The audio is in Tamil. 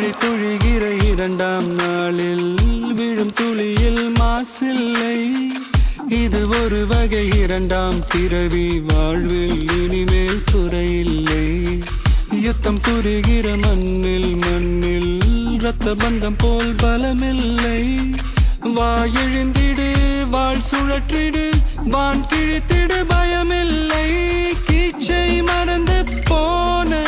மழை பொழிகிற இரண்டாம் நாளில் விழும் துளியில் மாசில்லை. இது ஒரு வகை இரண்டாம் பிறவி, வாழ்வில் இனிமேல் குறையில்லை. யுத்தம் புரிகிற மண்ணில் இரத்த பந்தம் போல் பலமில்லை. வா எழுந்திடு, வாழ் சுழற்றிடு, வான் கிழித்திடு, பயமில்லை. கீச்சை மறந்து போன